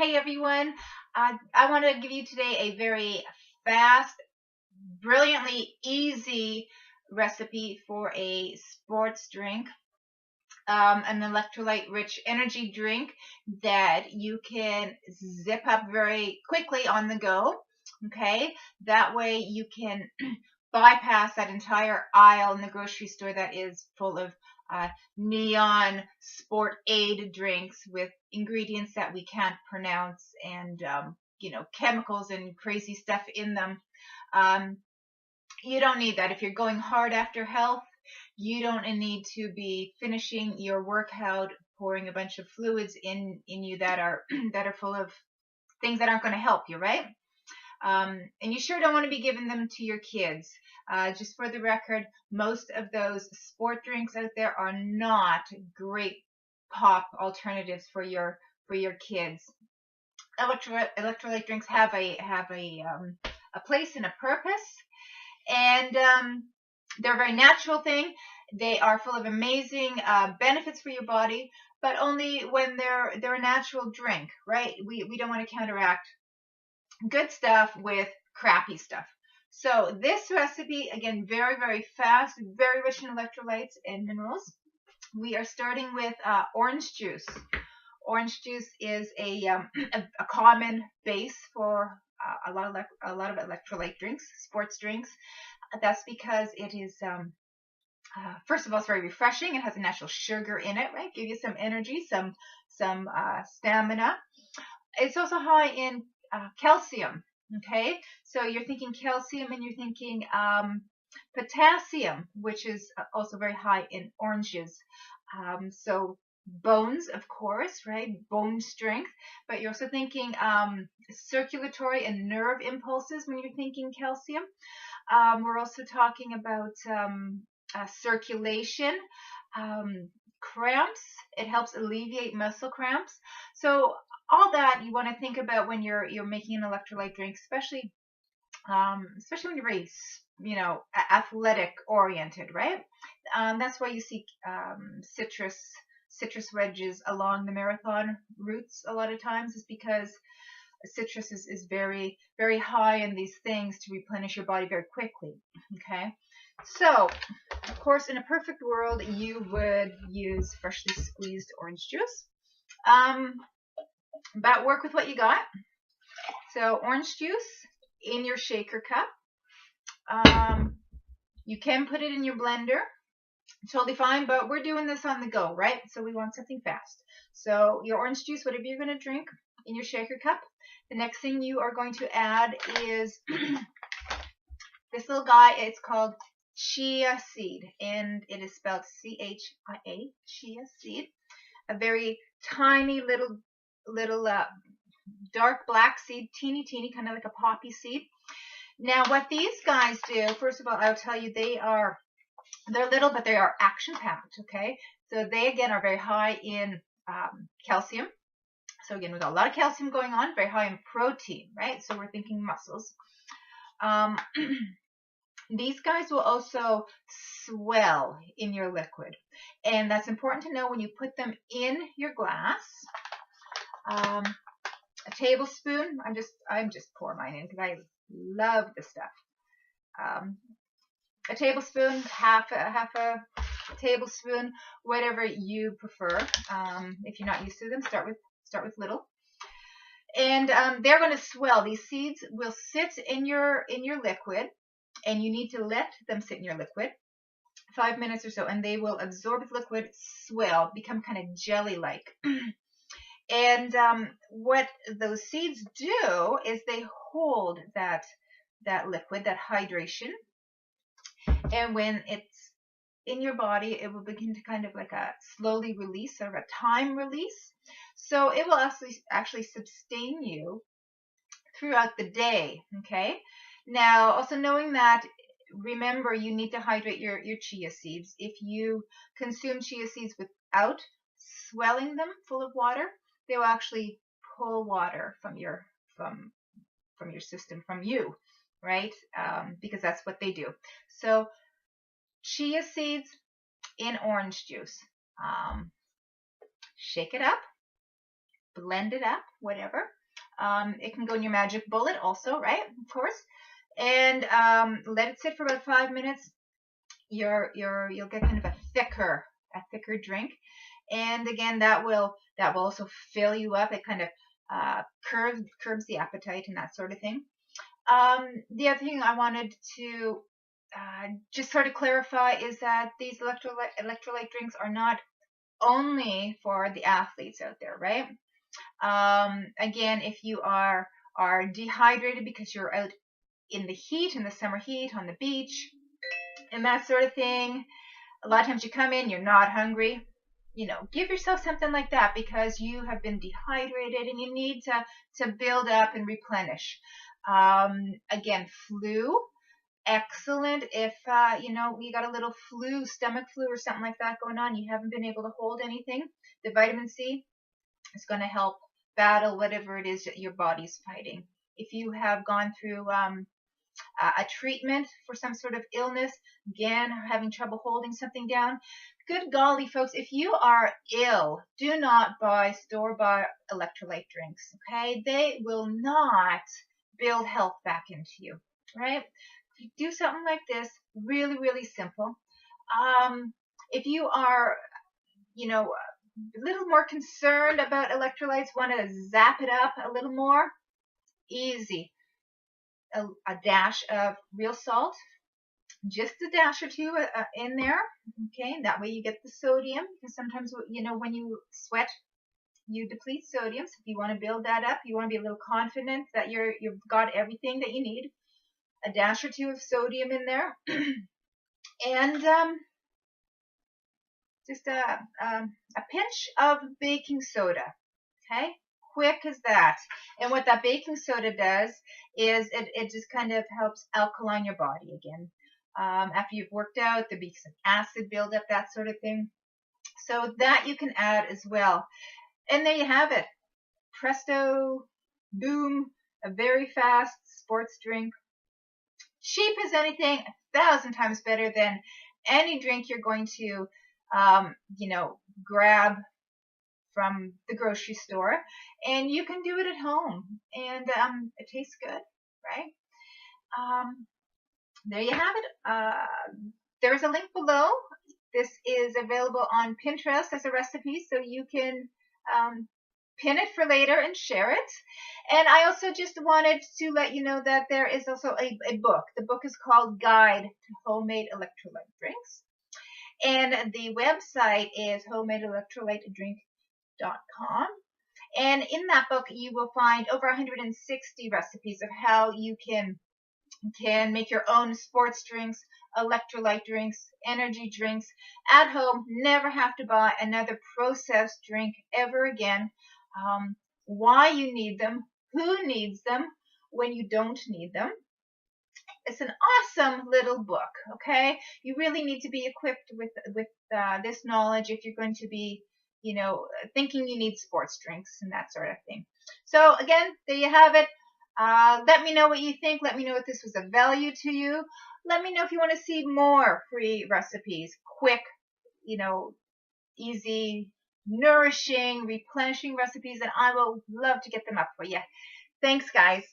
Hey everyone, I want to give you today a very fast, brilliantly easy recipe for a sports drink, an electrolyte rich energy drink that you can zip up very quickly on the go. Okay, that way you can bypass that entire aisle in the grocery store that is full of neon sport aid drinks with ingredients that we can't pronounce and chemicals and crazy stuff in them. Um, you don't need that. If you're going hard after health, you don't need to be finishing your workout pouring a bunch of fluids in you that are that are full of things that aren't going to help you, right? And you sure don't want to be giving them to your kids. Just for the record, most of those sport drinks out there are not great pop alternatives for your kids. Electrolyte drinks have a place and a purpose, and they're a very natural thing. They are full of amazing benefits for your body, but only when they're a natural drink, right? We don't want to counteract good stuff with crappy stuff. So this recipe, again, very, very fast, very rich in electrolytes and minerals. We are starting with orange juice. Orange juice is a common base for a lot of electrolyte drinks, sports drinks. That's because it is first of all, it's very refreshing. It has a natural sugar in it, right? Give you some energy, some stamina. It's also high in calcium. Okay, so you're thinking calcium and you're thinking potassium, which is also very high in oranges. So bones, of course, right? Bone strength, but you're also thinking circulatory and nerve impulses when you're thinking calcium. We're also talking about circulation, cramps. It helps alleviate muscle cramps. So all that you want to think about when you're making an electrolyte drink, especially when you're very athletic oriented, right? That's why you see citrus wedges along the marathon routes a lot of times, is because citrus is very, very high in these things to replenish your body very quickly. Okay, so of course, in a perfect world, you would use freshly squeezed orange juice. But work with what you got. So orange juice in your shaker cup. You can put it in your blender, totally fine, but we're doing this on the go, right? So we want something fast. So your orange juice, whatever you're going to drink, in your shaker cup. The next thing you are going to add is this little guy. It's called chia seed, and it is spelled C-H-I-A, chia seed. A very tiny little dark black seed, teeny, kind of like a poppy seed. Now, what these guys do, first of all, I'll tell you, they're little, but they are action-packed, okay? So they, again, are very high in calcium. So again, we've got a lot of calcium going on, very high in protein, right? So we're thinking muscles. These guys will also swell in your liquid. And that's important to know when you put them in your glass. A tablespoon, I'm just pour mine in because I love this stuff. A tablespoon, half a tablespoon, whatever you prefer. If you're not used to them, start with little. And they're going to swell. These seeds will sit in your liquid, and you need to let them sit in your liquid 5 minutes or so, and they will absorb the liquid, swell, become kind of jelly-like. And what those seeds do is they hold that liquid, that hydration, and when it's in your body, it will begin to kind of like a slowly release, or a time release. So it will actually sustain you throughout the day. Okay. Now, also knowing that, remember, you need to hydrate your chia seeds. If you consume chia seeds without swelling them full of water, they will actually pull water from your system, from you, right? Because that's what they do. So chia seeds in orange juice. Shake it up. blend it up, whatever. It can go in your magic bullet also, right? Of course. And let it sit for about 5 minutes. You'll get kind of a thicker drink. And again, that will also fill you up. It kind of curbs the appetite and that sort of thing. The other thing I wanted to just sort of clarify is that these electrolyte drinks are not only for the athletes out there, right? Again, if you are dehydrated because you're out in the heat, in the summer heat, on the beach, and that sort of thing, a lot of times you come in, you're not hungry. Give yourself something like that because you have been dehydrated and you need to build up and replenish. Again, flu, excellent. If you got a little flu, stomach flu or something like that going on, you haven't been able to hold anything, the vitamin C is going to help battle whatever it is that your body's fighting. If you have gone through a treatment for some sort of illness, again, having trouble holding something down, good golly, folks, if you are ill, do not buy store-bought electrolyte drinks, okay? They will not build health back into you, right? If you do something like this, really, really simple. If you are, a little more concerned about electrolytes, want to zap it up a little more, easy. A dash of real salt, just a dash or two in there, okay? That way you get the sodium, because sometimes, when you sweat, you deplete sodium. So if you want to build that up, you want to be a little confident that you've got everything that you need. A dash or two of sodium in there, and just a pinch of baking soda, okay? Quick as that. And what that baking soda does is it just kind of helps alkaline your body again. After you've worked out, there'll be some acid buildup, that sort of thing. So that you can add as well. And there you have it. Presto, boom, a very fast sports drink. Cheap as anything, 1,000 times better than any drink you're going to, grab from the grocery store, and you can do it at home, and it tastes good, right? There you have it. There's a link below. This is available on Pinterest as a recipe, so you can pin it for later and share it. And I also just wanted to let you know that there is also a book. The book is called Guide to Homemade Electrolyte Drinks, and the website is homemadeelectrolytedrink.com. And in that book, you will find over 160 recipes of how you can make your own sports drinks, electrolyte drinks, energy drinks at home. Never have to buy another processed drink ever again. Why you need them, who needs them when you don't need them. It's an awesome little book, okay? You really need to be equipped with this knowledge if you're going to be, thinking you need sports drinks and that sort of thing. So again, there you have it. Let me know what you think. Let me know if this was of value to you. Let me know if you want to see more free recipes, quick, easy, nourishing, replenishing recipes, and I will love to get them up for you. Thanks, guys.